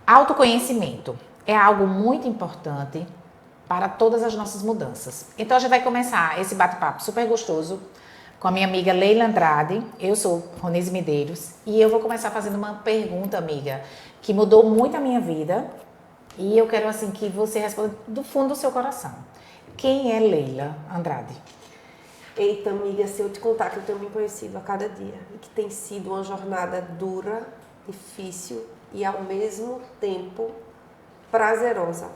Autoconhecimento é algo muito importante para todas as nossas mudanças. Então a gente vai começar esse bate-papo super gostoso com a minha amiga Leila Andrade. Eu sou Ronise Medeiros e eu vou começar fazendo uma pergunta, amiga, que mudou muito a minha vida e eu quero assim que você responda do fundo do seu coração. Quem é Leila Andrade? Eita, amiga, se eu te contar que eu tenho me conhecido a cada dia e que tem sido uma jornada dura, difícil e ao mesmo tempo prazerosa.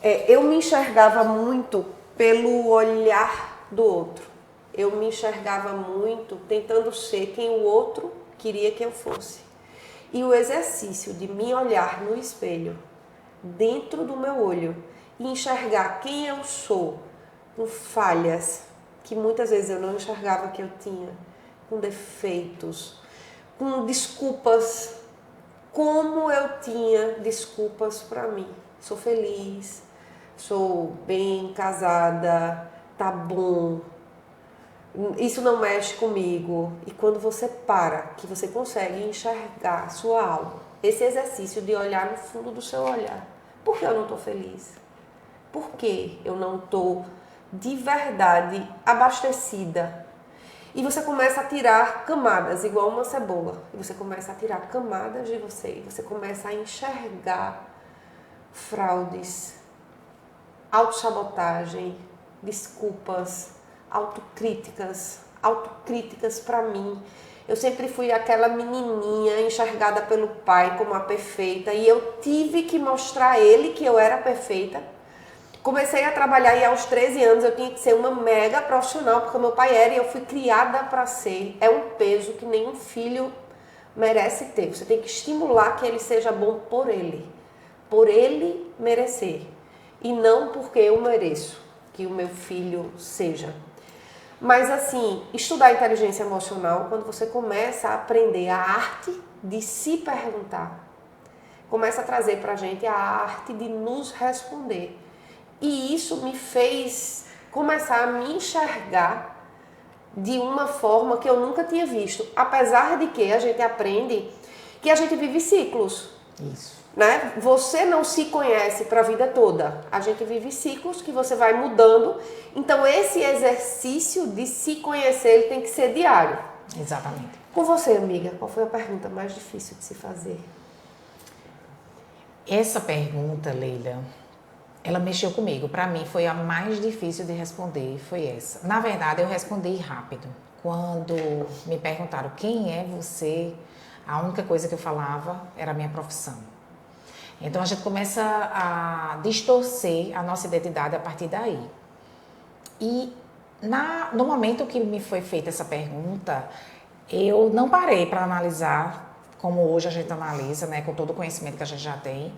Eu me enxergava muito pelo olhar do outro. Eu me enxergava muito tentando ser quem o outro queria que eu fosse. E o exercício de me olhar no espelho, dentro do meu olho, e enxergar quem eu sou, com falhas que muitas vezes eu não enxergava que eu tinha, com defeitos, com desculpas, como eu tinha desculpas para mim. Sou feliz, sou bem casada, tá bom, isso não mexe comigo. E quando você para, que você consegue enxergar a sua alma, esse exercício de olhar no fundo do seu olhar, por que eu não estou feliz? Por que eu não estou de verdade abastecida? E você começa a tirar camadas, igual uma cebola. E você começa a tirar camadas de você. E você começa a enxergar fraudes, autossabotagem, desculpas, autocríticas para mim. Eu sempre fui aquela menininha enxergada pelo pai como a perfeita e eu tive que mostrar a ele que eu era perfeita. Comecei a trabalhar e aos 13 anos eu tinha que ser uma mega profissional, porque meu pai era e eu fui criada para ser. É um peso que nenhum filho merece ter. Você tem que estimular que ele seja bom por ele merecer. E não porque eu mereço que o meu filho seja. Mas assim, estudar inteligência emocional, quando você começa a aprender a arte de se perguntar, começa a trazer pra gente a arte de nos responder. E isso me fez começar a me enxergar de uma forma que eu nunca tinha visto. Apesar de que a gente aprende que a gente vive ciclos. Isso. Né? Você não se conhece para a vida toda. A gente vive ciclos que você vai mudando. Então esse exercício de se conhecer ele tem que ser diário. Exatamente. Com você, amiga, qual foi a pergunta mais difícil de se fazer? Essa pergunta, Leila, ela mexeu comigo. Para mim foi a mais difícil de responder, foi essa. Na verdade, eu respondi rápido. Quando me perguntaram quem é você, a única coisa que eu falava era a minha profissão. Então a gente começa a distorcer a nossa identidade a partir daí. E no momento que me foi feita essa pergunta, eu não parei para analisar, como hoje a gente analisa, né, com todo o conhecimento que a gente já tem,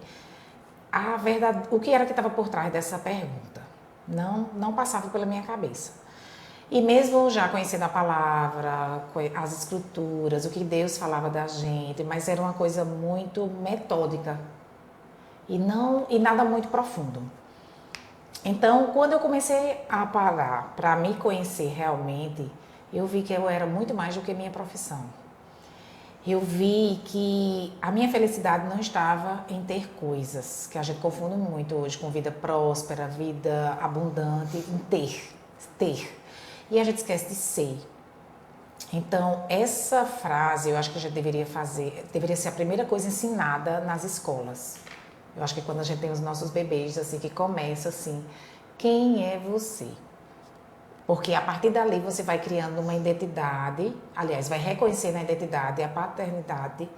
a verdade, o que era que estava por trás dessa pergunta. Não passava pela minha cabeça. E mesmo já conhecendo a palavra, as escrituras, o que Deus falava da gente, mas era uma coisa muito metódica. E nada muito profundo. Então, quando eu comecei a parar para me conhecer realmente, eu vi que eu era muito mais do que minha profissão. Eu vi que a minha felicidade não estava em ter coisas, que a gente confunde muito hoje com vida próspera, vida abundante, em ter. E a gente esquece de ser. Então, essa frase eu acho que a gente deveria ser a primeira coisa ensinada nas escolas. Eu acho que quando a gente tem os nossos bebês, assim, que começa assim, quem é você? Porque a partir dali você vai criando uma identidade, aliás, vai reconhecer na identidade a paternidade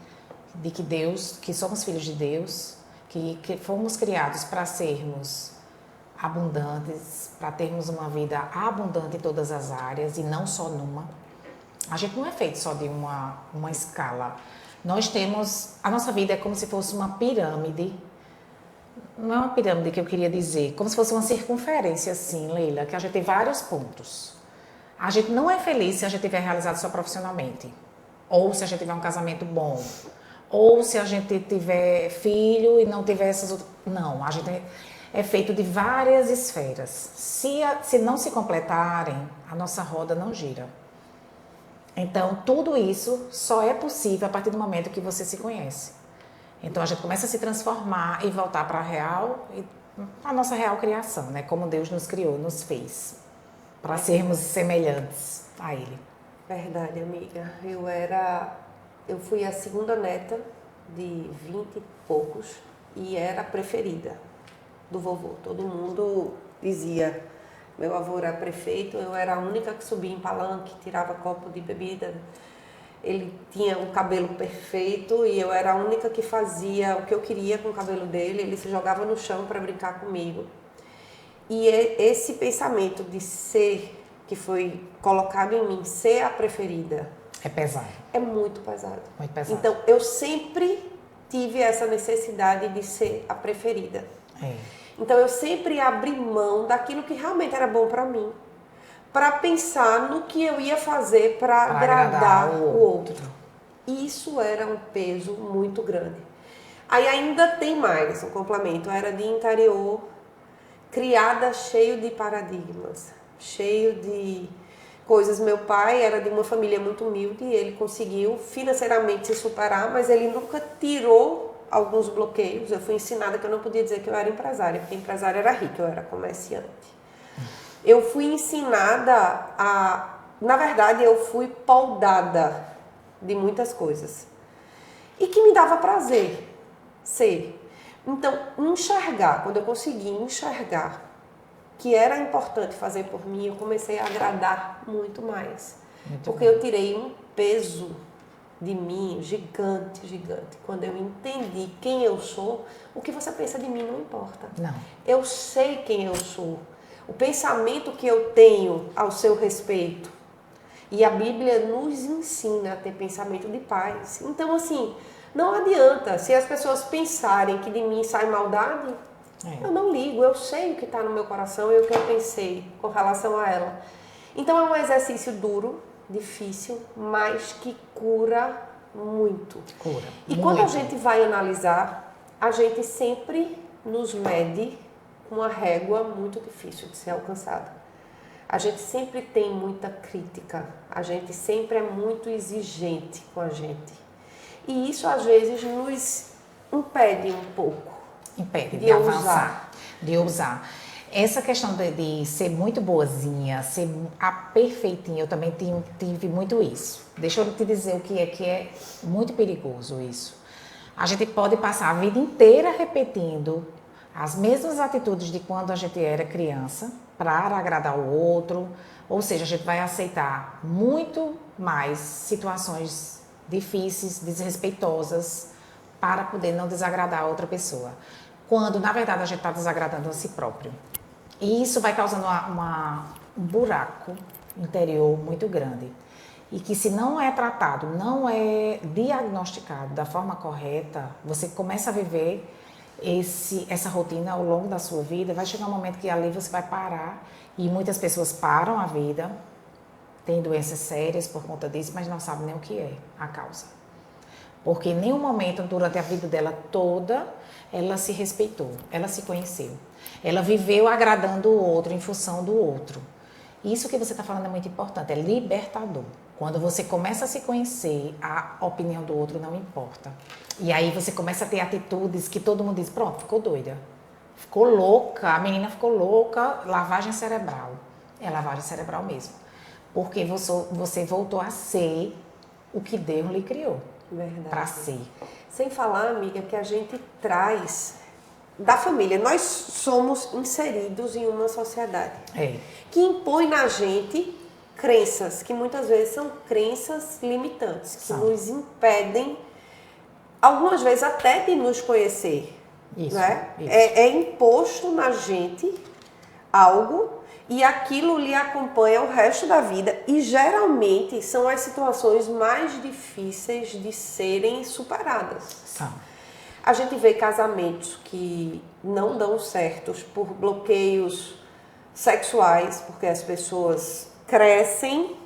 de que somos filhos de Deus, que fomos criados para sermos abundantes, para termos uma vida abundante em todas as áreas e não só numa. A gente não é feito só de uma escala. Nós temos, a nossa vida é como se fosse uma pirâmide. Não é uma pirâmide que eu queria dizer, como se fosse uma circunferência assim, Leila, que a gente tem vários pontos. A gente não é feliz se a gente tiver realizado só profissionalmente, ou se a gente tiver um casamento bom, ou se a gente tiver filho e não tiver essas outras... Não, a gente é feito de várias esferas. Se não se completarem, a nossa roda não gira. Então, tudo isso só é possível a partir do momento que você se conhece. Então a gente começa a se transformar e voltar para a nossa real criação, né? Como Deus nos criou, nos fez, para sermos semelhantes a Ele. Verdade, amiga. Eu fui a segunda neta de 20 e poucos e era a preferida do vovô. Todo mundo dizia, meu avô era prefeito, eu era a única que subia em palanque, tirava copo de bebida. Ele tinha o cabelo perfeito e eu era a única que fazia o que eu queria com o cabelo dele. Ele se jogava no chão para brincar comigo. E esse pensamento de ser, que foi colocado em mim, ser a preferida, É pesado. é muito pesado. Muito pesado. Então, eu sempre tive essa necessidade de ser a preferida. É. Então, eu sempre abri mão daquilo que realmente era bom para mim, para pensar no que eu ia fazer para agradar o outro. E isso era um peso muito grande. Aí ainda tem mais um complemento. Eu era de interior, criada cheio de paradigmas, cheio de coisas. Meu pai era de uma família muito humilde, ele conseguiu financeiramente se superar, mas ele nunca tirou alguns bloqueios. Eu fui ensinada que eu não podia dizer que eu era empresária, porque empresária era rica, eu era comerciante. Eu fui ensinada na verdade, eu fui poldada de muitas coisas. E que me dava prazer ser. Então, quando eu consegui enxergar que era importante fazer por mim, eu comecei a agradar muito mais. Porque eu tirei um peso de mim gigante, gigante. Quando eu entendi quem eu sou, o que você pensa de mim não importa. Não. Eu sei quem eu sou. O pensamento que eu tenho ao seu respeito. E a Bíblia nos ensina a ter pensamento de paz. Então, assim, não adianta. Se as pessoas pensarem que de mim sai maldade, eu não ligo. Eu sei o que está no meu coração e o que eu pensei com relação a ela. Então, é um exercício duro, difícil, mas que cura muito. Cura. E quando a gente vai analisar, a gente sempre nos mede com uma régua muito difícil de ser alcançada. A gente sempre tem muita crítica, a gente sempre é muito exigente com a gente. E isso, às vezes, nos impede um pouco. Impede de avançar, de ousar. Essa questão de ser muito boazinha, ser a perfeitinha, eu também tive muito isso. Deixa eu te dizer o que é muito perigoso isso. A gente pode passar a vida inteira repetindo as mesmas atitudes de quando a gente era criança, para agradar o outro, ou seja, a gente vai aceitar muito mais situações difíceis, desrespeitosas, para poder não desagradar a outra pessoa, quando na verdade a gente está desagradando a si próprio. E isso vai causando um buraco interior muito grande, e que se não é tratado, não é diagnosticado da forma correta, você começa a viver essa rotina ao longo da sua vida. Vai chegar um momento que ali você vai parar, e muitas pessoas param a vida, têm doenças sérias por conta disso, mas não sabem nem o que é a causa. Porque em nenhum momento durante a vida dela toda ela se respeitou, ela se conheceu. Ela viveu agradando o outro em função do outro. Isso que você está falando é muito importante, é libertador. Quando você começa a se conhecer, a opinião do outro não importa. E aí você começa a ter atitudes que todo mundo diz, pronto, ficou doida. Ficou louca, a menina ficou louca, lavagem cerebral. É lavagem cerebral mesmo. Porque você voltou a ser o que Deus lhe criou. Verdade. Para ser. Sem falar, amiga, que a gente traz da família. Nós somos inseridos em uma sociedade que impõe na gente crenças, que muitas vezes são crenças limitantes, que nos impedem, algumas vezes até de nos conhecer. Isso, né? isso. É imposto na gente algo e aquilo lhe acompanha o resto da vida, e geralmente são as situações mais difíceis de serem superadas. São. A gente vê casamentos que não dão certos por bloqueios sexuais, porque as pessoas crescem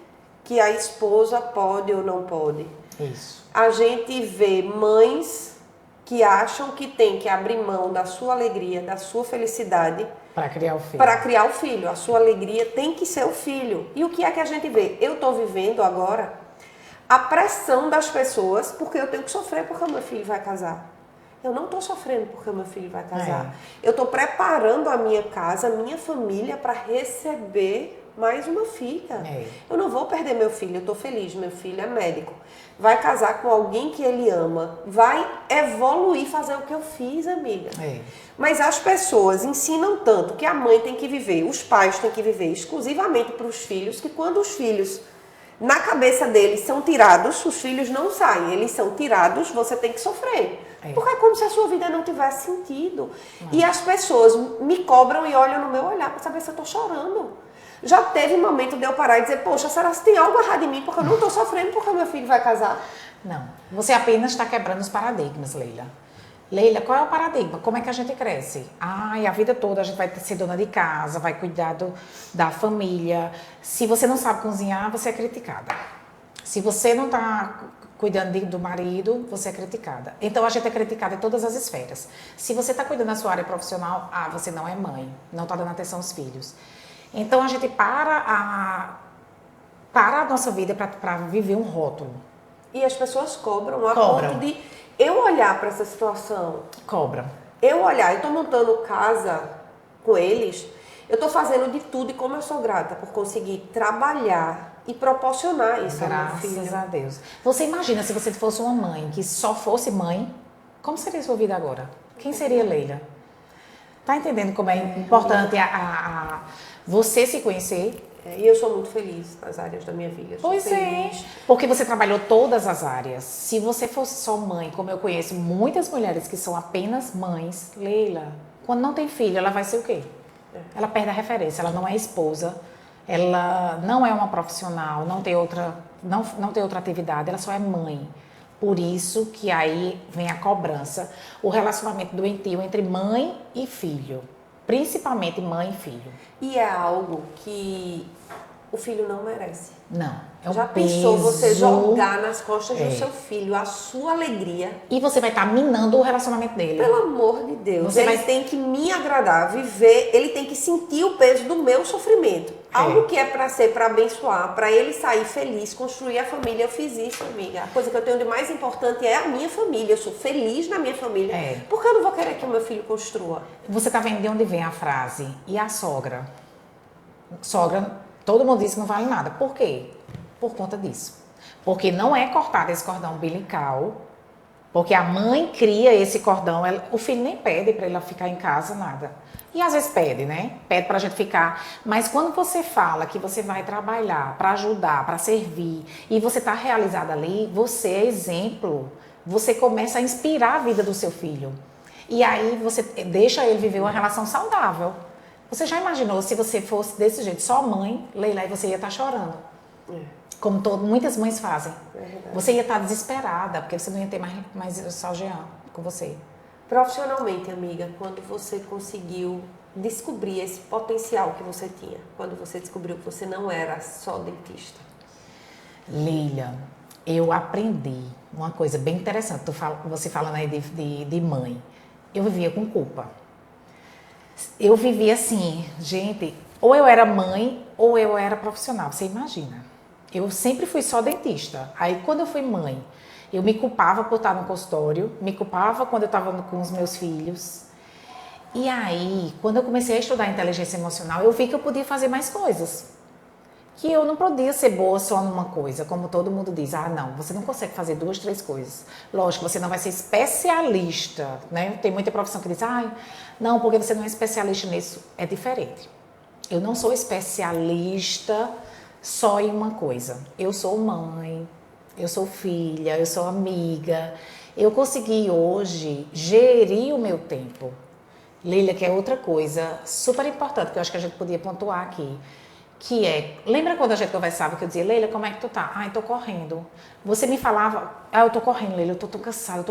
que a esposa pode ou não pode. Isso. A gente vê mães que acham que tem que abrir mão da sua alegria, da sua felicidade para criar o filho. Para criar o filho. A sua alegria tem que ser o filho. E o que é que a gente vê? Eu estou vivendo agora a pressão das pessoas, porque eu tenho que sofrer porque o meu filho vai casar. Eu não estou sofrendo porque o meu filho vai casar. Eu estou preparando a minha casa, a minha família para receber mais uma filha. Eu não vou perder meu filho, eu estou feliz, meu filho é médico. Vai casar com alguém que ele ama, vai evoluir, fazer o que eu fiz, amiga. Mas as pessoas ensinam tanto que a mãe tem que viver, os pais têm que viver exclusivamente para os filhos, que quando os filhos, na cabeça deles, são tirados, os filhos não saem, eles são tirados, você tem que sofrer. Porque é como se a sua vida não tivesse sentido. E as pessoas me cobram e olham no meu olhar para saber se eu estou chorando. Já teve momento de eu parar e dizer, poxa, será que tem algo errado em mim? Porque eu não estou sofrendo porque o meu filho vai casar. Não, você apenas está quebrando os paradigmas, Leila. Leila, qual é o paradigma? Como é que a gente cresce? A vida toda a gente vai ser dona de casa, vai cuidar da família. Se você não sabe cozinhar, você é criticada. Se você não está cuidando do marido, você é criticada. Então a gente é criticada em todas as esferas. Se você está cuidando da sua área profissional, você não é mãe, não está dando atenção aos filhos. Então a gente para a nossa vida para viver um rótulo. E as pessoas cobram a ponto de eu olhar para essa situação. Eu olhar, eu estou montando casa com eles, eu estou fazendo de tudo e como eu sou grata por conseguir trabalhar e proporcionar isso ao meu filho. Graças a Deus. Você imagina se você fosse uma mãe que só fosse mãe, como seria a sua vida agora? Quem seria Leila? Tá entendendo como é importante você se conhecer? E eu sou muito feliz nas áreas da minha vida. Pois é, porque você trabalhou todas as áreas. Se você fosse só mãe, como eu conheço muitas mulheres que são apenas mães, Leila, quando não tem filho, ela vai ser o quê? Ela perde a referência, ela não é esposa, ela não é uma profissional, não tem outra atividade, ela só é mãe. Por isso que aí vem a cobrança, o relacionamento doentio entre mãe e filho. Principalmente mãe e filho. E é algo que o filho não merece. Não, é um Já peso. pensou você jogar nas costas do seu filho a sua alegria? E você vai estar minando o relacionamento dele. Pelo amor de Deus. Ele tem que me agradar, viver, ele tem que sentir o peso do meu sofrimento. Algo que é para ser, para abençoar, para ele sair feliz, construir a família. Eu fiz isso, amiga. A coisa que eu tenho de mais importante é a minha família. Eu sou feliz na minha família. Porque eu não vou querer que o meu filho construa. Você tá vendo de onde vem a frase? E a sogra? Sogra, todo mundo diz que não vale nada. Por quê? Por conta disso. Porque não é cortado esse cordão umbilical. Porque a mãe cria esse cordão. O filho nem pede para ela ficar em casa, nada. E às vezes pede, né? Pede pra gente ficar. Mas quando você fala que você vai trabalhar para ajudar, para servir, e você tá realizada ali, você é exemplo. Você começa a inspirar a vida do seu filho. E aí você deixa ele viver uma relação saudável. Você já imaginou se você fosse desse jeito, só mãe, Leila, e você ia estar chorando? Como muitas mães fazem. Você ia estar desesperada, porque você não ia ter mais só Jean com você. Profissionalmente, amiga, quando você conseguiu descobrir esse potencial que você tinha, quando você descobriu que você não era só dentista? Leila, eu aprendi uma coisa bem interessante, você falando aí de mãe. Eu vivia com culpa. Eu vivia assim, gente, ou eu era mãe ou eu era profissional, você imagina. Eu sempre fui só dentista. Aí quando eu fui mãe, eu me culpava por estar no consultório, me culpava quando eu estava com os meus filhos. E aí, quando eu comecei a estudar inteligência emocional, eu vi que eu podia fazer mais coisas. Que eu não podia ser boa só numa coisa, como todo mundo diz. Não, você não consegue fazer 2, 3 coisas. Lógico, você não vai ser especialista, né? Tem muita profissão que diz, não, porque você não é especialista nisso. É diferente. Eu não sou especialista só em uma coisa. Eu sou mãe, eu sou filha, eu sou amiga. Eu consegui hoje gerir o meu tempo. Leila, que é outra coisa super importante, que eu acho que a gente podia pontuar aqui. Que é, lembra quando a gente conversava que eu dizia, Leila, como é que tu tá? Tô correndo. Você me falava, eu tô correndo, Leila, eu tô cansada,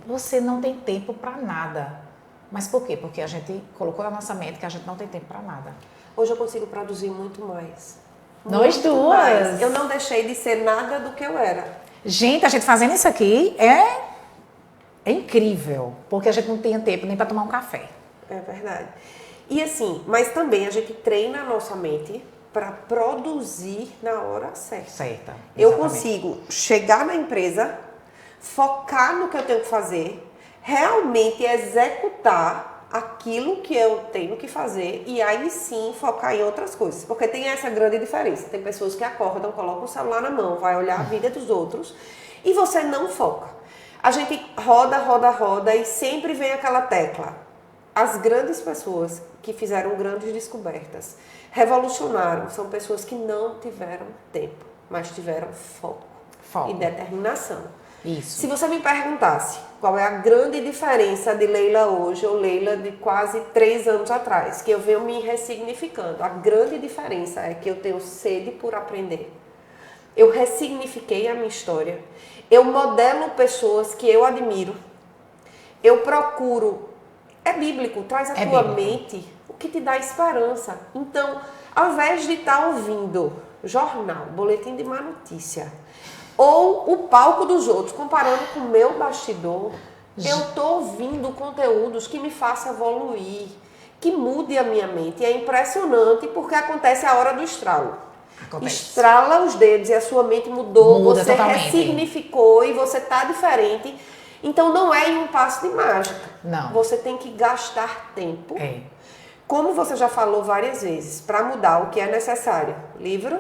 Você não tem tempo pra nada. Mas por quê? Porque a gente colocou na nossa mente que a gente não tem tempo pra nada. Hoje eu consigo produzir muito mais. Nós duas. Mais. Eu não deixei de ser nada do que eu era. Gente, a gente fazendo isso aqui é incrível, porque a gente não tinha tempo nem para tomar um café. É verdade. E assim, mas também a gente treina a nossa mente para produzir na hora certa. Eu consigo chegar na empresa, focar no que eu tenho que fazer, realmente executar aquilo que eu tenho que fazer e aí sim focar em outras coisas. Porque tem essa grande diferença. Tem pessoas que acordam, colocam o celular na mão, vai olhar a vida dos outros e você não foca. A gente roda e sempre vem aquela tecla. As grandes pessoas que fizeram grandes descobertas, revolucionaram, são pessoas que não tiveram tempo, mas tiveram foco. E determinação. Isso. Se você me perguntasse qual é a grande diferença de Leila hoje ou Leila de quase 3 anos atrás, que eu venho me ressignificando, a grande diferença é que eu tenho sede por aprender. Eu ressignifiquei a minha história. Eu modelo pessoas que eu admiro. Eu procuro. É bíblico, traz à tua mente o que te dá esperança. Então, ao invés de estar ouvindo jornal, boletim de má notícia, ou o palco dos outros, comparando com o meu bastidor, eu estou ouvindo conteúdos que me façam evoluir, que mude a minha mente. E é impressionante porque acontece a hora do estralo. Estrala os dedos e a sua mente mudou, Muda você totalmente. ressignificou e você está diferente. Então não é em um passo de mágica. Não. Você tem que gastar tempo. É. Como você já falou várias vezes, para mudar o que é necessário. Livro,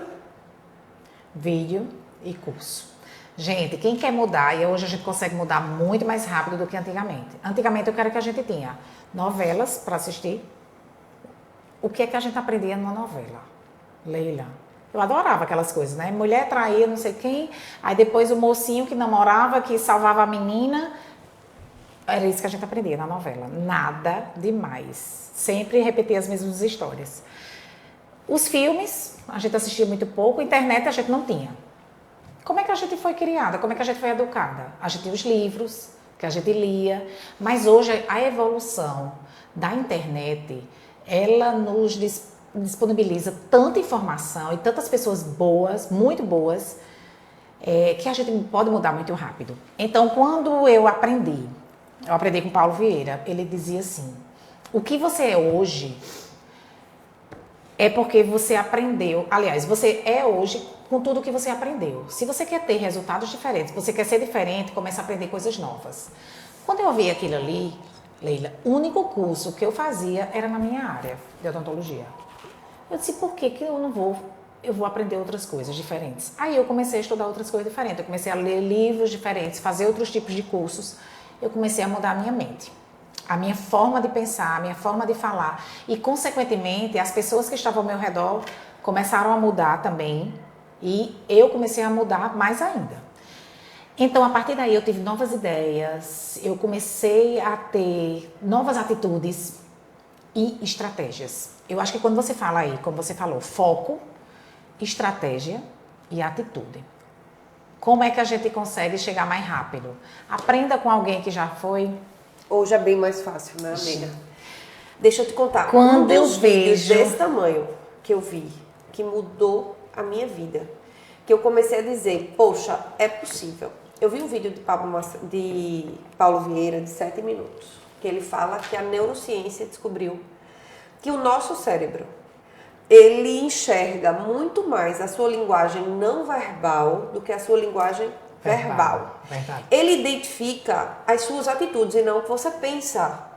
vídeo e curso. Gente, quem quer mudar, e hoje a gente consegue mudar muito mais rápido do que antigamente. Antigamente eu quero que a gente tinha novelas para assistir. O que é que a gente aprendia numa novela? Leila. Eu adorava aquelas coisas, né? Mulher traía não sei quem, aí depois o mocinho que namorava, que salvava a menina. Era isso que a gente aprendia na novela. Nada demais. Sempre repetia as mesmas histórias. Os filmes, a gente assistia muito pouco. Internet a gente não tinha. Como é que a gente foi criada? Como é que a gente foi educada? A gente tinha os livros que a gente lia. Mas hoje a evolução da internet, ela nos disponibiliza tanta informação e tantas pessoas boas, muito boas, que a gente pode mudar muito rápido. Então, quando eu aprendi com Paulo Vieira, ele dizia assim, o que você é hoje é porque você aprendeu, aliás, você é hoje com tudo que você aprendeu. Se você quer ter resultados diferentes, você quer ser diferente, começa a aprender coisas novas. Quando eu vi aquilo ali, Leila, o único curso que eu fazia era na minha área de odontologia. Eu disse, por que eu não vou? Eu vou aprender outras coisas diferentes. Aí eu comecei a estudar outras coisas diferentes. Eu comecei a ler livros diferentes, fazer outros tipos de cursos. Eu comecei a mudar a minha mente, a minha forma de pensar, a minha forma de falar. E, consequentemente, as pessoas que estavam ao meu redor começaram a mudar também. E eu comecei a mudar mais ainda. Então, a partir daí, eu tive novas ideias. Eu comecei a ter novas atitudes e estratégias. Eu acho que quando você fala aí, como você falou, foco, estratégia e atitude. Como é que a gente consegue chegar mais rápido? Aprenda com alguém que já foi. Hoje é bem mais fácil, né, amiga? Deixa eu te contar. Quando eu dos vídeos vejo desse tamanho que eu vi, que mudou a minha vida, que eu comecei a dizer, poxa, é possível. Eu vi um vídeo de Paulo Vieira de 7 minutos, que ele fala que a neurociência descobriu que o nosso cérebro, ele enxerga muito mais a sua linguagem não verbal do que a sua linguagem verbal. Verdade. Ele identifica as suas atitudes e não o que você pensa.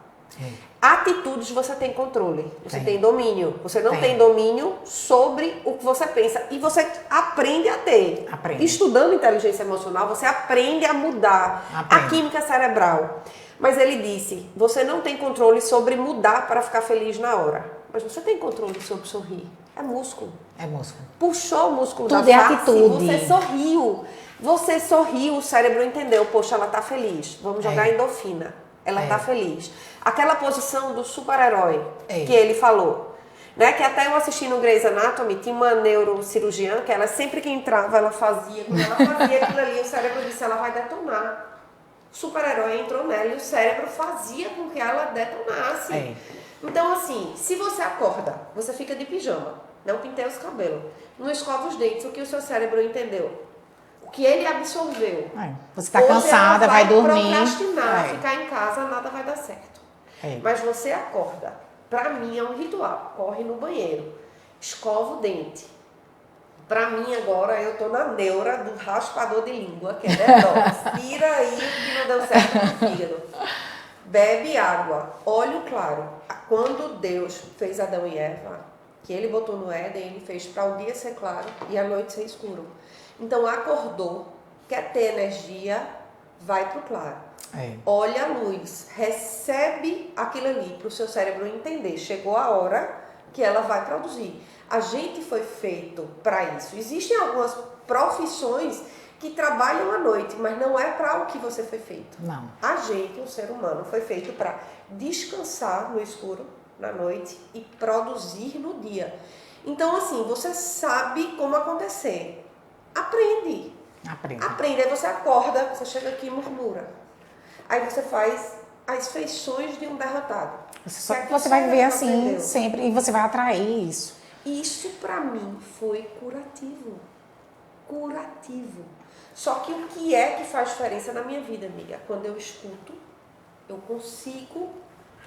Atitudes você tem controle, você tem domínio. Você não tem domínio sobre o que você pensa. E você aprende a ter. Estudando inteligência emocional, você aprende a mudar a química cerebral. Mas ele disse, você não tem controle sobre mudar para ficar feliz na hora. Mas você tem controle sobre sorrir. É músculo. É músculo. Puxou o músculo Tudo da é face, atitude. você sorriu. Você sorriu, o cérebro entendeu. Poxa, ela tá feliz. Vamos jogar endorfina. Ela tá feliz. Aquela posição do super-herói que ele falou. Né? Que até eu assisti no Grey's Anatomy, tinha uma neurocirurgiã que ela sempre que entrava, ela fazia. Quando ela fazia aquilo ali, o cérebro disse, ela vai detonar. O super-herói entrou nela e o cérebro fazia com que ela detonasse. Então, assim, se você acorda, você fica de pijama, não penteia os cabelos, não escova os dentes, o que o seu cérebro entendeu? O que ele absorveu. Você está cansada, vai dormir. Procrastinar, ficar em casa, nada vai dar certo. Mas você acorda. Pra mim é um ritual. Corre no banheiro, escova o dente. Pra mim agora eu tô na neura do raspador de língua, que é detox. Tira aí o que não deu certo no fígado. bebe água, olho claro. Quando Deus fez Adão e Eva, que ele botou no Éden, ele fez para o dia ser claro e a noite ser escuro. Então acordou, quer ter energia, vai para o claro. Olha a luz, recebe aquilo ali para o seu cérebro entender. Chegou a hora que ela vai produzir. A gente foi feito para isso. Existem algumas profissões que trabalham à noite, mas não é para o que você foi feito. Não. A gente, o ser humano, foi feito para descansar no escuro, na noite, e produzir no dia. Então, assim, você sabe como acontecer. Aprende. Aprende. Aí você acorda, você chega aqui e murmura. Aí você faz as feições de um derrotado. Você vai viver assim aprendeu. Sempre, e você vai atrair isso. Isso para mim foi curativo. Curativo. Só que o que é que faz diferença na minha vida, amiga? Quando eu escuto, eu consigo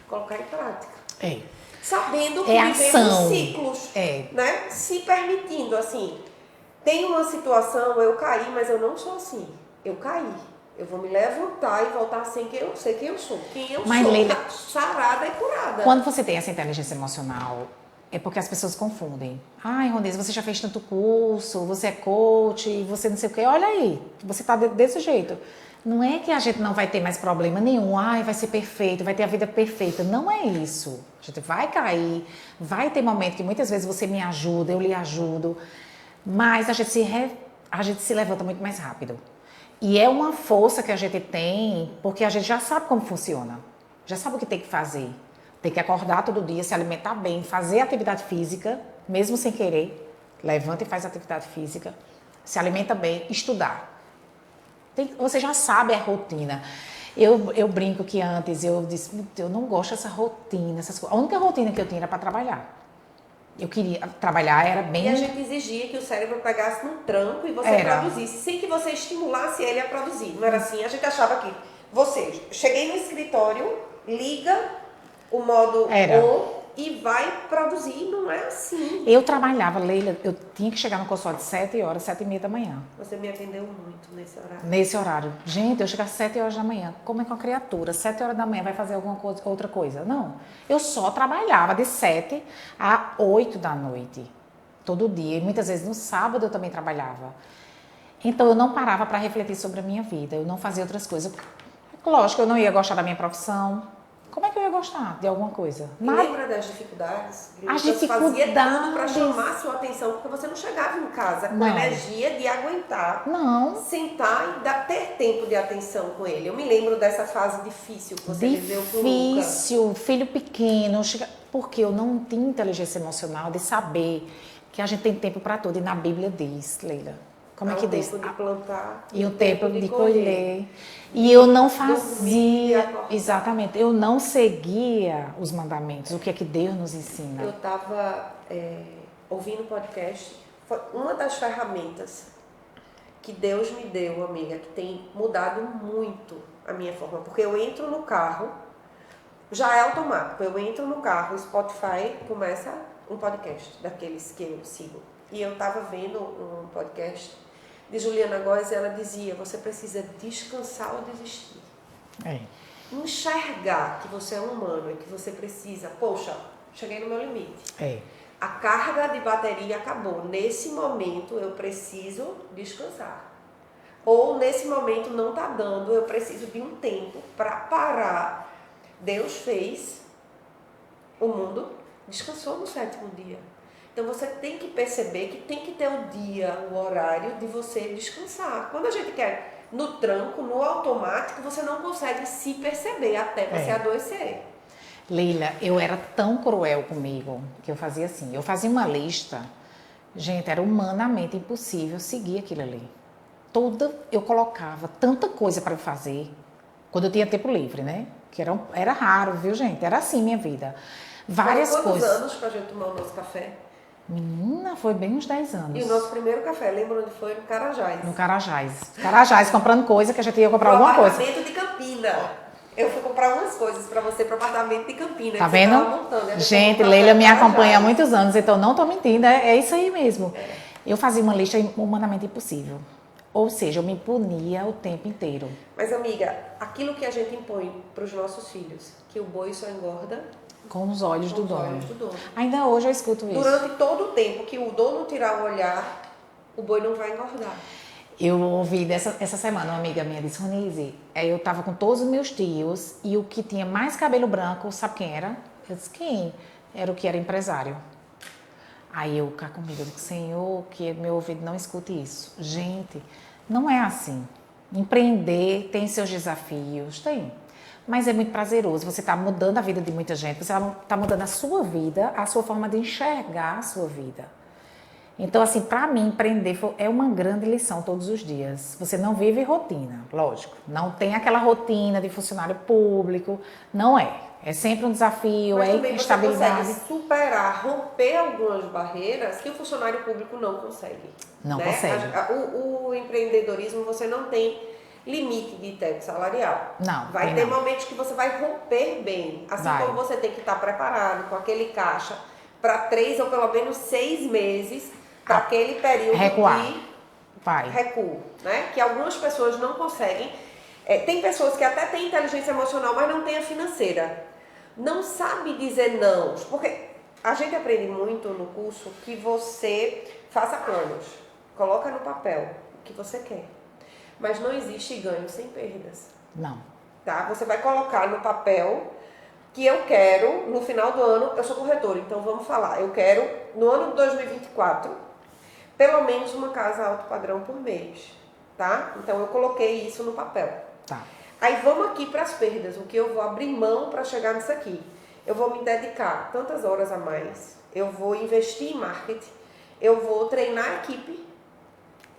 colocar em prática. Sabendo que vivemos ciclos, né? Se permitindo, assim, tem uma situação, eu caí, mas eu não sou assim. Eu caí. Eu vou me levantar e voltar a ser quem eu sei quem eu sou. Quem eu sou, Leila, sarada e curada. Quando você tem essa inteligência emocional, é porque as pessoas confundem. Ai, Ronese, você já fez tanto curso, você é coach, você não sei o quê. Olha aí, você tá desse jeito. Não é que a gente não vai ter mais problema nenhum. Ai, vai ser perfeito, vai ter a vida perfeita. Não é isso. A gente vai cair, vai ter momento que muitas vezes você me ajuda, eu lhe ajudo. Mas a gente se levanta muito mais rápido. E é uma força que a gente tem, porque a gente já sabe como funciona. Já sabe o que tem que fazer. Tem que acordar todo dia, se alimentar bem, fazer atividade física, mesmo sem querer. Levanta e faz atividade física. Se alimenta bem, estudar. Você já sabe a rotina. Eu brinco que antes eu disse, eu não gosto dessa rotina. A única rotina que eu tinha era para trabalhar. Eu queria trabalhar, era bem... E a gente exigia que o cérebro pegasse num tranco e você produzisse, sem que você estimulasse ele a produzir. Não era assim? A gente achava que cheguei no escritório, liga o modo on e vai produzir. Não é assim. Eu trabalhava, Leila, eu tinha que chegar no consultório de 7 horas, 7h30 da manhã. Você me atendeu muito nesse horário. Nesse horário. Gente, eu chegava às 7 horas da manhã. Como é que uma criatura, 7 horas da manhã, vai fazer alguma coisa, outra coisa? Não. Eu só trabalhava de 7 a 8 da noite. Todo dia. E muitas vezes no sábado eu também trabalhava. Então eu não parava para refletir sobre a minha vida. Eu não fazia outras coisas. Lógico, eu não ia gostar da minha profissão. Como é que eu ia gostar de alguma coisa? Lembra das dificuldades? As dificuldades. Fazia tudo para chamar a sua atenção, porque você não chegava em casa com energia de aguentar, sentar e ter tempo de atenção com ele. Eu me lembro dessa fase difícil que você viveu com o Luca. Difícil, filho pequeno, porque eu não tinha inteligência emocional de saber que a gente tem tempo para tudo. E na Bíblia diz, Leila, como é que diz? O tempo de plantar e o tempo de colher. E eu não fazia, exatamente, eu não seguia os mandamentos, o que é que Deus nos ensina. Eu estava ouvindo podcast, foi uma das ferramentas que Deus me deu, amiga, que tem mudado muito a minha forma, porque eu entro no carro, já é automático, eu entro no carro, o Spotify começa um podcast daqueles que eu sigo. E eu estava vendo um podcast de Juliana Góes, ela dizia, você precisa descansar ou desistir. Enxergar que você é humano e que você precisa, poxa, cheguei no meu limite. A carga de bateria acabou. Nesse momento eu preciso descansar. Ou nesse momento não está dando, eu preciso de um tempo para parar. Deus fez o mundo, descansou no 7º dia. Então você tem que perceber que tem que ter o dia, o horário de você descansar. Quando a gente quer no tranco, no automático, você não consegue se perceber até você adoecer. Leila, eu era tão cruel comigo que eu fazia assim. Eu fazia uma lista, gente, era humanamente impossível seguir aquilo ali. Eu colocava tanta coisa para fazer, quando eu tinha tempo livre, né? Que era raro, viu, gente? Era assim minha vida. Várias coisas. Quantos anos pra gente tomar o nosso café? Menina, foi bem uns 10 anos. E o nosso primeiro café, lembra onde foi? No Carajás. No Carajás. Carajás, comprando coisa que a gente ia comprar alguma coisa. Apartamento de Campina. Eu fui comprar umas coisas pra você pro apartamento de Campina. Tá vendo? Gente, Leila me acompanha há muitos anos, então não tô mentindo. É isso aí mesmo. Eu fazia uma lista humanamente impossível. Ou seja, eu me punia o tempo inteiro. Mas, amiga, aquilo que a gente impõe para os nossos filhos, que o boi só engorda Com os olhos com do os dono. olhos do dono. Ainda hoje eu escuto isso. Durante todo o tempo que o dono tirar o olhar, o boi não vai engordar. Eu ouvi essa semana uma amiga minha disse, Ronise, eu tava com todos os meus tios e o que tinha mais cabelo branco, sabe quem era? Eu disse, quem? Era o que era empresário. Aí eu cá comigo, eu digo, Senhor, que meu ouvido não escute isso. Gente, não é assim. Empreender tem seus desafios, tem. Mas é muito prazeroso, você está mudando a vida de muita gente, você está mudando a sua vida, a sua forma de enxergar a sua vida. Então, assim, para mim, empreender é uma grande lição todos os dias. Você não vive rotina, lógico. Não tem aquela rotina de funcionário público, não é. É sempre um desafio, Mas é também instabilidade. você consegue superar, romper algumas barreiras que o funcionário público não consegue. Não né? consegue. O empreendedorismo, você não tem limite de teto salarial. Não. Vai ter momentos que você vai romper bem. Assim Vai. como você tem que estar preparado com aquele caixa para 3 ou pelo menos 6 meses para aquele período recuar. de Vai. recuo, né? Que algumas pessoas não conseguem. Tem pessoas que até têm inteligência emocional, mas não têm a financeira. Não sabe dizer não. Porque a gente aprende muito no curso que você faça planos, coloca no papel o que você quer. Mas não existe ganho sem perdas. Não. Tá? Você vai colocar no papel que eu quero, no final do ano, eu sou corretora, então vamos falar, eu quero, no ano de 2024, pelo menos uma casa alto padrão por mês, tá? Então eu coloquei isso no papel. Tá. Aí vamos aqui para as perdas, o que eu vou abrir mão para chegar nisso aqui. Eu vou me dedicar tantas horas a mais, eu vou investir em marketing, eu vou treinar a equipe.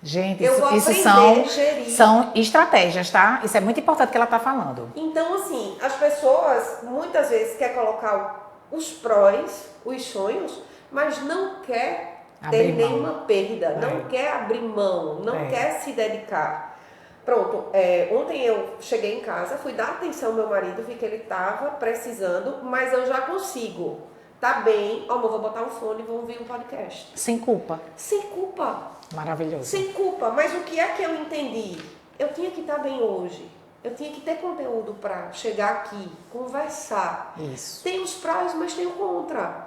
Gente, Eu vou isso aprender são estratégias, tá? Isso é muito importante que ela tá falando. Então, assim, as pessoas muitas vezes querem colocar os prós, os sonhos, mas não quer ter nenhuma perda, não quer abrir mão, não quer se dedicar. Pronto, ontem eu cheguei em casa, fui dar atenção ao meu marido, vi que ele estava precisando, mas eu já consigo. Tá bem, amor, vou botar um fone e vou ouvir um podcast. Sem culpa. Sem culpa. Maravilhoso. Sem culpa, mas o que é que eu entendi? Eu tinha que estar bem hoje. Eu tinha que ter conteúdo para chegar aqui, conversar. Isso. Tem os prós, mas tem o contra.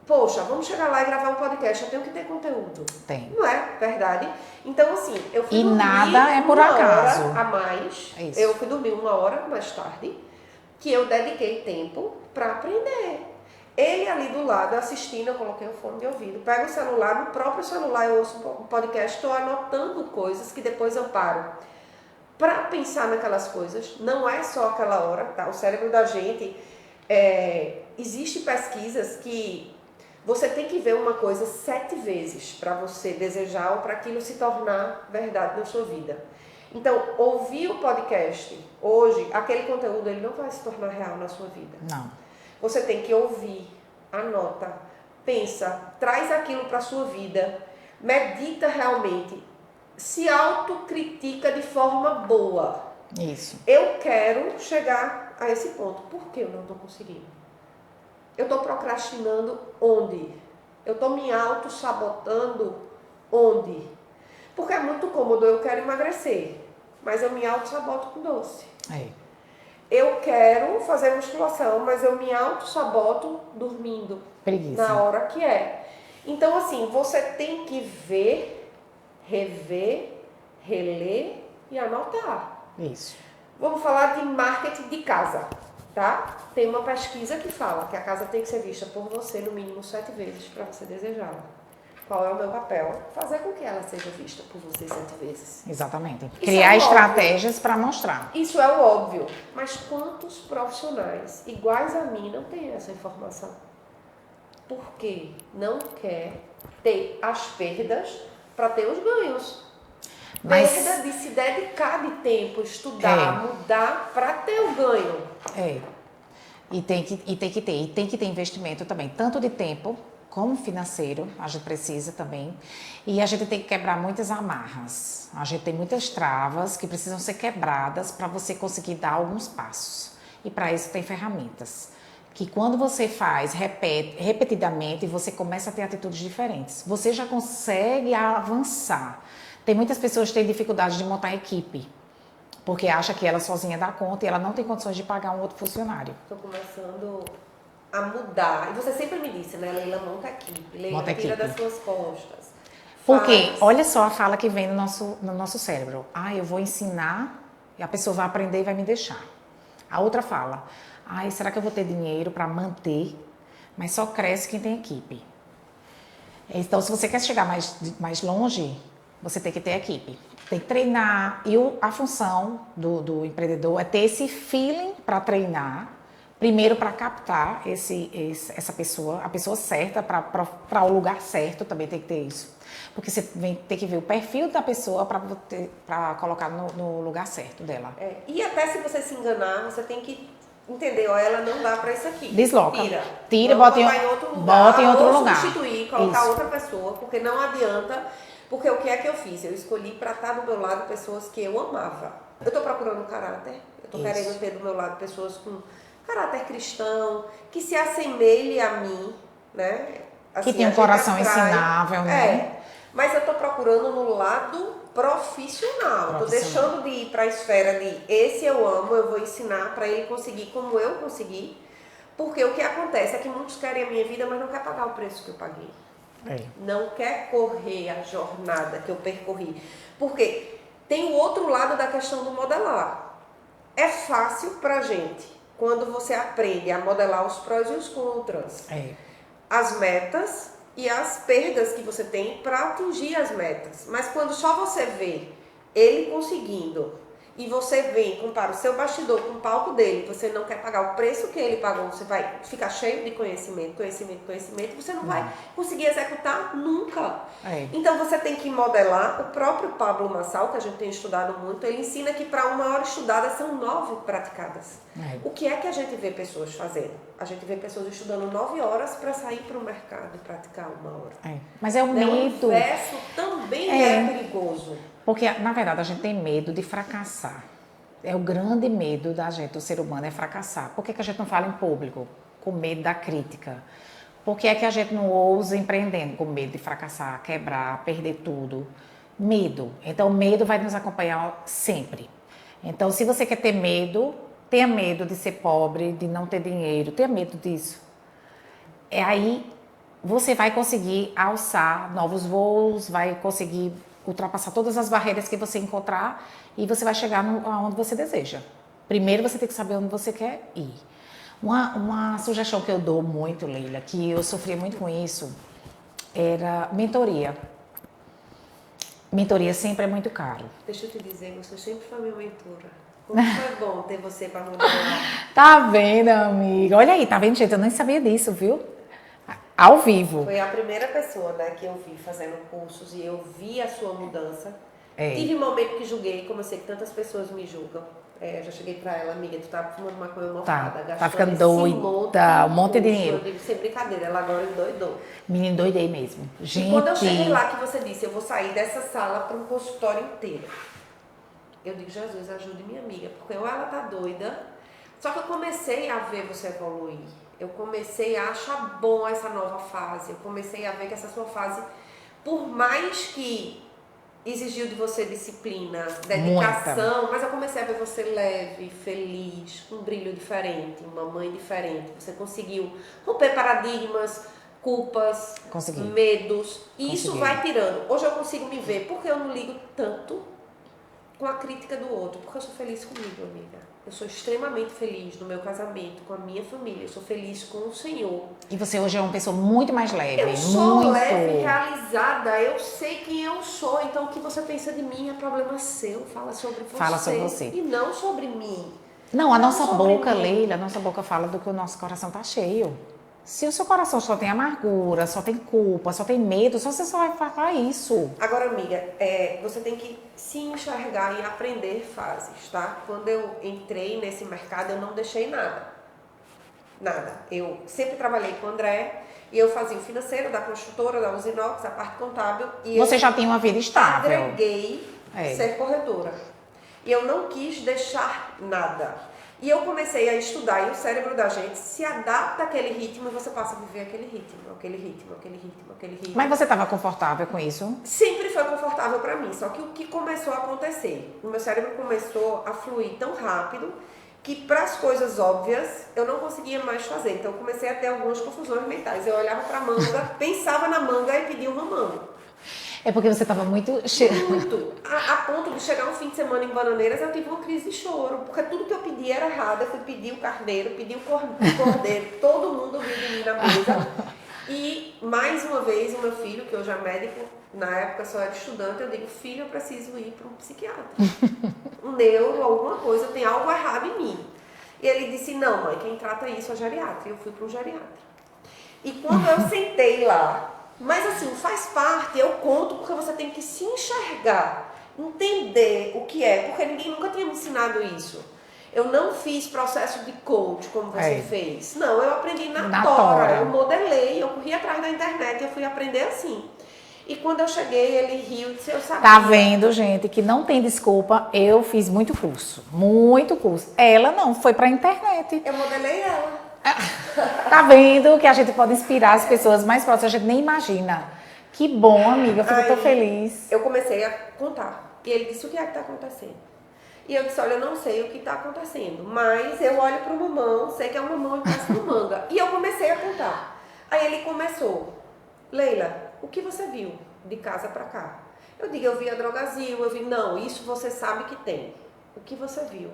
Poxa, vamos chegar lá e gravar um podcast, eu tenho que ter conteúdo. Tem. Não é verdade? Então, assim, eu fui E dormir nada é por uma acaso. hora a mais. Isso. Eu fui dormir 1 hora mais tarde, que eu dediquei tempo para aprender. Ele ali do lado assistindo, eu coloquei o fone de ouvido, pego o celular, no próprio celular eu ouço um podcast, estou anotando coisas que depois eu paro. Para pensar naquelas coisas, não é só aquela hora, tá? O cérebro da gente, existe pesquisas que você tem que ver uma coisa 7 vezes para você desejar ou para aquilo se tornar verdade na sua vida. Então, ouvir o podcast hoje, aquele conteúdo, ele não vai se tornar real na sua vida. Não. Você tem que ouvir, anota, pensa, traz aquilo para a sua vida, medita realmente, se autocritica de forma boa. Isso. Eu quero chegar a esse ponto. Por que eu não estou conseguindo? Eu estou procrastinando onde? Eu estou me auto-sabotando onde? Porque é muito cômodo, eu quero emagrecer, mas eu me auto-saboto com doce. Eu quero fazer musculação, mas eu me auto-saboto dormindo. Preguiça. Na hora que é. Então, assim, você tem que ver, rever, reler e anotar. Isso. Vamos falar de marketing de casa, tá? Tem uma pesquisa que fala que a casa tem que ser vista por você no mínimo 7 vezes para você desejá-la. Qual é o meu papel? Fazer com que ela seja vista por você 7 vezes. Exatamente. Isso Criar é estratégias para mostrar. Isso é o óbvio. Mas quantos profissionais iguais a mim não têm essa informação? Porque não quer ter as perdas para ter os ganhos. Perda de se dedicar de tempo, estudar, mudar para ter o ganho. E tem que ter investimento também, tanto de tempo como financeiro, a gente precisa também. E a gente tem que quebrar muitas amarras. A gente tem muitas travas que precisam ser quebradas para você conseguir dar alguns passos. E para isso tem ferramentas. Que quando você faz repetidamente, você começa a ter atitudes diferentes. Você já consegue avançar. Tem muitas pessoas que têm dificuldade de montar equipe, porque acha que ela sozinha dá conta e ela não tem condições de pagar um outro funcionário. Estou começando a mudar. E você sempre me disse, né, Leila, monta equipe. Leila, Monta tira equipe. das suas costas. Porque, Faz. olha só a fala que vem no nosso cérebro. Eu vou ensinar e a pessoa vai aprender e vai me deixar. A outra fala, será que eu vou ter dinheiro para manter? Mas só cresce quem tem equipe. Então, se você quer chegar mais longe, você tem que ter equipe. Tem que treinar. E a função do empreendedor é ter esse feeling para treinar. Primeiro, para captar essa pessoa, a pessoa certa, para o lugar certo, também tem que ter isso. Porque você tem que ver o perfil da pessoa para colocar no lugar certo dela. E até se você se enganar, você tem que entender, ela não dá para isso aqui. Desloca. Tira, bota em outro lugar. Substituir, colocar outra pessoa, porque não adianta. Porque o que é que eu fiz? Eu escolhi para estar do meu lado pessoas que eu amava. Eu estou procurando caráter, eu estou querendo ter do meu lado pessoas com caráter cristão, que se assemelhe a mim, né? Assim, que tem um coração ensinável, né? Mas eu estou procurando no lado profissional. Estou deixando de ir para a esfera de esse eu amo, eu vou ensinar para ele conseguir como eu consegui. Porque o que acontece é que muitos querem a minha vida, mas não quer pagar o preço que eu paguei. Não quer correr a jornada que eu percorri. Porque tem o outro lado da questão do modelar. É fácil pra gente quando você aprende a modelar os prós e os contras. As metas e as perdas que você tem para atingir as metas. Mas quando só você vê ele conseguindo e você vem e compara o seu bastidor com o palco dele, você não quer pagar o preço que ele pagou, você vai ficar cheio de conhecimento, e você não vai conseguir executar nunca. Então você tem que modelar. O próprio Pablo Marçal, que a gente tem estudado muito, ele ensina que para 1 hora estudada são 9 praticadas. O que é que a gente vê pessoas fazendo? A gente vê pessoas estudando 9 horas para sair para o mercado e praticar 1 hora. Mas é o medo. O inverso também é perigoso. Porque, na verdade, a gente tem medo de fracassar. É o grande medo da gente, do ser humano, é fracassar. Por que a gente não fala em público? Com medo da crítica. Por que é que a gente não ousa empreendendo? Com medo de fracassar, quebrar, perder tudo. Medo. Então, o medo vai nos acompanhar sempre. Então, se você quer ter medo, tenha medo de ser pobre, de não ter dinheiro, tenha medo disso. Aí, você vai conseguir alçar novos voos, vai conseguir ultrapassar todas as barreiras que você encontrar e você vai chegar aonde você deseja. Primeiro você tem que saber onde você quer ir. Uma sugestão que eu dou muito, Leila, que eu sofri muito com isso, era mentoria. Mentoria sempre é muito caro. Deixa eu te dizer, você sempre foi minha mentora. Como foi bom ter você para modelar. Tá vendo, amiga? Olha aí, tá vendo, gente? Eu nem sabia disso, viu? Ao vivo. Foi a primeira pessoa, né, que eu vi fazendo cursos e eu vi a sua mudança. Tive um momento que julguei, como eu sei que tantas pessoas me julgam. Já cheguei pra ela, amiga, tu tá fumando maconha mofada, tá ficando doida, um monte de dinheiro. Eu digo, sem brincadeira, ela agora endoidou. Menino, doidei mesmo. Gente. E quando eu cheguei lá que você disse, eu vou sair dessa sala para um consultório inteiro. Eu digo, Jesus, ajude minha amiga, porque ou ela tá doida. Só que eu comecei a ver você evoluir. Eu comecei a achar bom essa nova fase. Eu comecei a ver que essa sua fase, por mais que exigiu de você disciplina, dedicação, mas eu comecei a ver você leve, feliz, com um brilho diferente, uma mãe diferente. Você conseguiu romper paradigmas, culpas, medos. E isso vai tirando. Hoje eu consigo me ver porque eu não ligo tanto com a crítica do outro, porque eu sou feliz comigo, amiga. Eu sou extremamente feliz no meu casamento, com a minha família. Eu sou feliz com o Senhor. E você hoje é uma pessoa muito mais leve. Eu sou leve, realizada. Eu sei quem eu sou. Então, o que você pensa de mim é problema seu. Fala sobre você. Fala sobre você. E não sobre mim. Não, a nossa boca, Leila, a nossa boca fala do que o nosso coração tá cheio. Se o seu coração só tem amargura, só tem culpa, só tem medo, você só vai falar isso. Agora, amiga, você tem que se enxergar e aprender fases, tá? Quando eu entrei nesse mercado, eu não deixei nada. Nada. Eu sempre trabalhei com o André e eu fazia o financeiro da construtora, da Usinox, a parte contábil. E você já tinha uma vida estável. Agreguei ser corretora. E eu não quis deixar nada. E eu comecei a estudar e o cérebro da gente se adapta àquele ritmo e você passa a viver aquele ritmo. Mas você estava confortável com isso? Sempre foi confortável para mim, só que o que começou a acontecer? O meu cérebro começou a fluir tão rápido que para as coisas óbvias eu não conseguia mais fazer. Então eu comecei a ter algumas confusões mentais. Eu olhava para a manga, pensava na manga e pedia uma manga. É porque você estava muito... Muito. A ponto de chegar um fim de semana em Bananeiras, eu tive uma crise de choro. Porque tudo que eu pedi era errado. Eu fui pedir o carneiro, pedi o cordeiro. Todo mundo viu de mim na mesa. E, mais uma vez, o meu filho, que hoje é médico, na época só era estudante, eu digo, filho, eu preciso ir para um psiquiatra. Um neuro, alguma coisa, tem algo errado em mim. E ele disse, não, mãe, quem trata isso é geriatra. E eu fui para um geriatra. E quando eu sentei lá, mas assim, faz parte, eu conto porque você tem que se enxergar, entender o que é, porque ninguém nunca tinha me ensinado isso. Eu não fiz processo de coach como você fez. Não, eu aprendi na tora. Eu modelei, eu corri atrás da internet, eu fui aprender assim. E quando eu cheguei, ele riu e disse, eu sabia. Tá vendo, gente, que não tem desculpa. Eu fiz muito curso. Ela não, foi pra internet. Eu modelei ela. Tá vendo que a gente pode inspirar as pessoas mais próximas, a gente nem imagina. Que bom, amiga, eu fico tão feliz. Eu comecei a contar. E ele disse, o que é que tá acontecendo? E eu disse, olha, eu não sei o que está acontecendo, mas eu olho para o mamão, sei que é um mamão e passo no manga. E eu comecei a contar. Aí ele começou, Leila, o que você viu de casa para cá? Eu digo, eu vi a Drogazil, eu vi, não, isso você sabe que tem. O que você viu?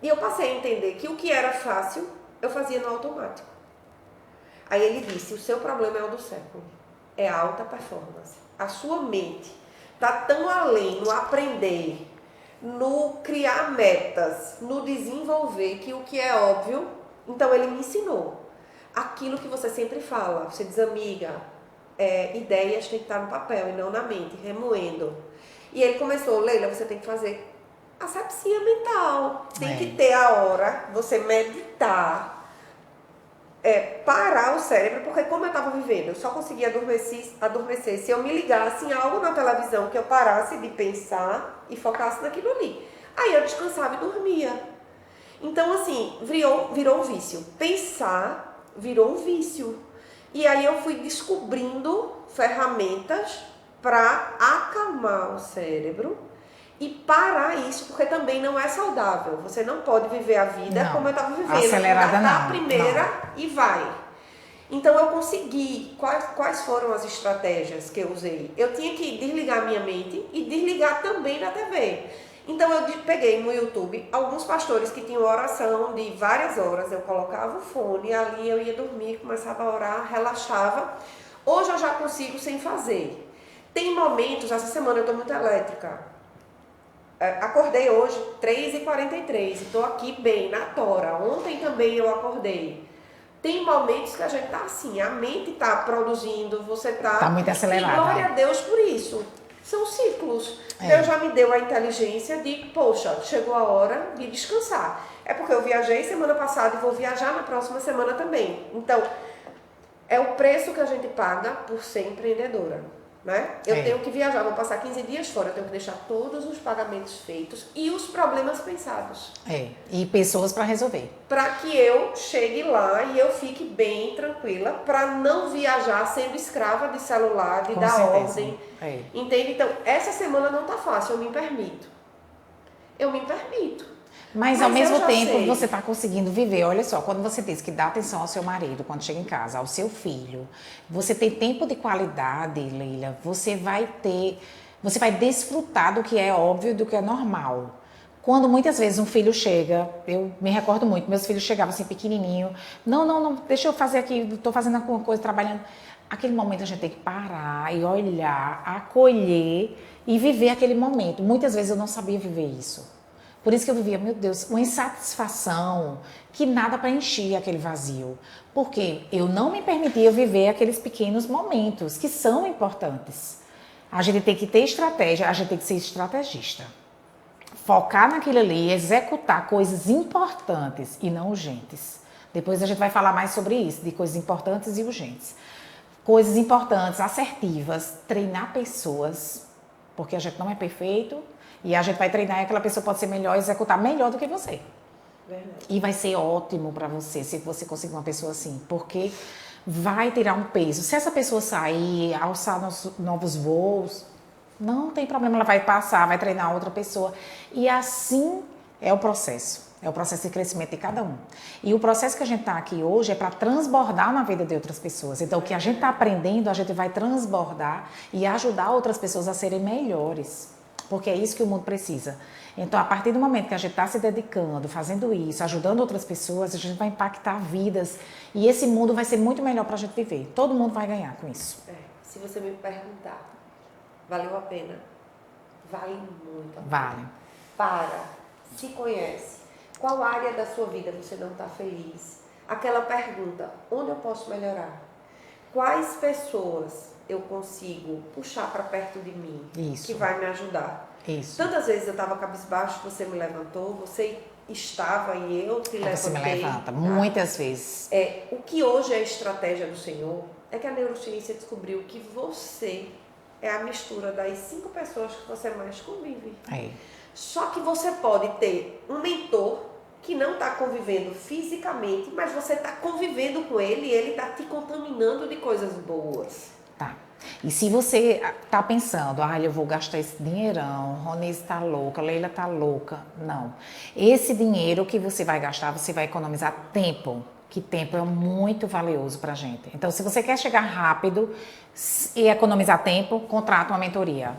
E eu passei a entender que o que era fácil, eu fazia no automático. Aí ele disse, o seu problema é o do século, é a alta performance. A sua mente está tão além no aprender, no criar metas, no desenvolver, que o que é óbvio, então ele me ensinou. Aquilo que você sempre fala, você diz, amiga, ideias têm que estar no papel e não na mente, remoendo. E ele começou, Leila, você tem que fazer asepsia mental, tem que ter a hora, você meditar, parar o cérebro, porque como eu estava vivendo, eu só conseguia adormecer se eu me ligasse em algo na televisão que eu parasse de pensar e focasse naquilo ali. Aí eu descansava e dormia. Então, assim, virou um vício. Pensar virou um vício. E aí eu fui descobrindo ferramentas para acalmar o cérebro e parar isso, porque também não é saudável. Você não pode viver a vida como eu estava vivendo. Acelerada não. A primeira e vai. Então eu consegui. Quais foram as estratégias que eu usei? Eu tinha que desligar minha mente e desligar também na TV. Então eu peguei no YouTube alguns pastores que tinham oração de várias horas. Eu colocava o fone, ali eu ia dormir, começava a orar, relaxava. Hoje eu já consigo sem fazer. Tem momentos, essa semana eu estou muito elétrica. Acordei hoje 3h43, estou aqui bem, na tora. Ontem também eu acordei. Tem momentos que a gente tá assim, a mente tá produzindo, você tá muito acelerada. E glória a Deus por isso. São ciclos. Deus já me deu a inteligência de, poxa, chegou a hora de descansar. É porque eu viajei semana passada e vou viajar na próxima semana também. Então, é o preço que a gente paga por ser empreendedora. Né? Eu tenho que viajar, vou passar 15 dias fora, eu tenho que deixar todos os pagamentos feitos e os problemas pensados. E pessoas para resolver. Para que eu chegue lá e eu fique bem tranquila, para não viajar sendo escrava de celular, de dar ordem. Entende? Então, essa semana não tá fácil, eu me permito. Mas ao mesmo tempo você está conseguindo viver. Olha só, quando você diz que dá atenção ao seu marido, quando chega em casa, ao seu filho, você tem tempo de qualidade, Leila, você vai desfrutar do que é óbvio, do que é normal. Quando muitas vezes um filho chega, eu me recordo muito, meus filhos chegavam assim pequenininho, não, deixa eu fazer aqui, estou fazendo alguma coisa, trabalhando. Aquele momento a gente tem que parar e olhar, acolher e viver aquele momento. Muitas vezes eu não sabia viver isso. Por isso que eu vivia, meu Deus, uma insatisfação que nada preenchia aquele vazio. Porque eu não me permitia viver aqueles pequenos momentos que são importantes. A gente tem que ter estratégia, a gente tem que ser estrategista. Focar naquilo ali, executar coisas importantes e não urgentes. Depois a gente vai falar mais sobre isso, de coisas importantes e urgentes. Coisas importantes, assertivas, treinar pessoas, porque a gente não é perfeito. E a gente vai treinar e aquela pessoa pode ser melhor, executar melhor do que você. Verdade. E vai ser ótimo para você se você conseguir uma pessoa assim, porque vai tirar um peso. Se essa pessoa sair, alçar novos voos, não tem problema, ela vai passar, vai treinar outra pessoa. E assim é o processo. É o processo de crescimento de cada um. E o processo que a gente está aqui hoje é para transbordar na vida de outras pessoas. Então, o que a gente está aprendendo, a gente vai transbordar e ajudar outras pessoas a serem melhores. Porque é isso que o mundo precisa. Então, a partir do momento que a gente está se dedicando, fazendo isso, ajudando outras pessoas, a gente vai impactar vidas. E esse mundo vai ser muito melhor para a gente viver. Todo mundo vai ganhar com isso. Se você me perguntar, valeu a pena? Vale muito a pena. Vale. Para, se conhece. Qual área da sua vida você não está feliz? Aquela pergunta, onde eu posso melhorar? Quais pessoas eu consigo puxar para perto de mim Isso. que vai me ajudar? Isso. Tantas vezes eu estava cabisbaixo, você me levantou, você estava e eu te levantei. Você me levanta, muitas vezes. O que hoje é a estratégia do Senhor é que a neurociência descobriu que você é a mistura das 5 pessoas que você mais convive. Só que você pode ter um mentor que não está convivendo fisicamente, mas você está convivendo com ele e ele está te contaminando de coisas boas. Tá. E se você tá pensando, eu vou gastar esse dinheirão, Ronise tá louca, Leila tá louca. Não. Esse dinheiro que você vai gastar, você vai economizar tempo. Que tempo é muito valioso pra gente. Então, se você quer chegar rápido e economizar tempo, contrata uma mentoria.